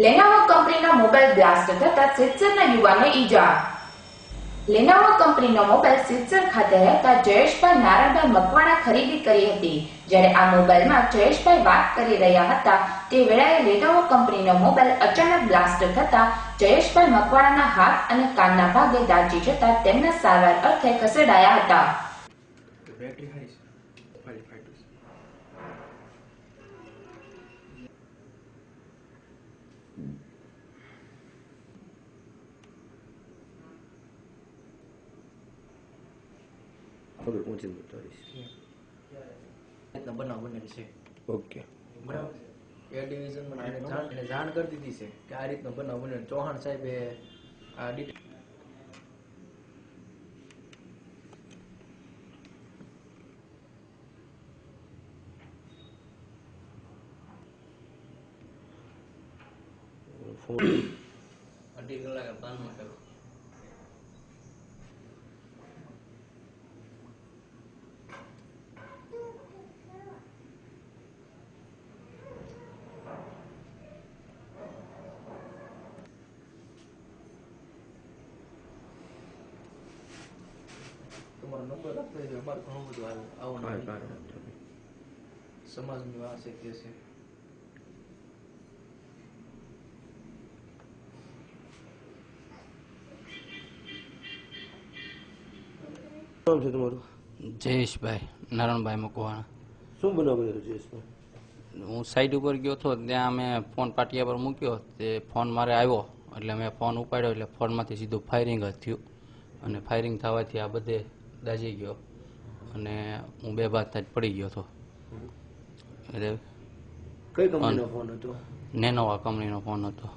Lenovo કંપનીનો mobile blast થતા સિત્સરના યુવાનને ઈજા. લેનોવો કંપનીનો મોબાઈલ સિત્સર ખાતે રહેતા જયેશભાઈ નારાયણભાઈ મકવાણા ખરીદી કરી હતી. જ્યારે આ મોબાઈલમાં જયેશભાઈ વાત કરી રહ્યા હતા તે વેળાએ લેનોવો કંપનીનો મોબાઈલ અચાનક બ્લાસ્ટ થતા જયેશભાઈ મકવાણાના હાથ અને કાનના ભાગે દાઝી જતા તેમને સારવાર અર્થે ખસેડાયા હતા. ખબર પહોંચી બતાવીશ. બનાવ બનેલ છે. ઓકે બરાબર. એ ડિવિઝનમાં એને જાણ કરી દીધી છે કે આ રીતનો બનાવ બનેલ. ચૌહાણ સાહેબે આ ફોન 2.5 કલાક પાનમાં કર્યો. તમારો નંબર આપો એટલે અમારે ઘણું બધું આવું સમાજની વાત છે તે છે. નામ છે તમારું? જયેશભાઈ નારાયણભાઈ મકવાણા. શું બનાવ બનેલો જયેશભાઈ? હું સાઈડ ઉપર ગયો હતો, ત્યાં મેં ફોન પાટિયા પર મૂક્યો, તે ફોન મારે આવ્યો એટલે મેં ફોન ઉપાડ્યો એટલે ફોનમાંથી સીધું ફાયરિંગ જ થયું અને ફાયરિંગ થવાથી આ બધે દાઝી ગયો અને હું બેભાન જ પડી ગયો હતો. એટલે કઈ કંપનીનો ફોન હતો? નેનોવા કંપનીનો ફોન હતો.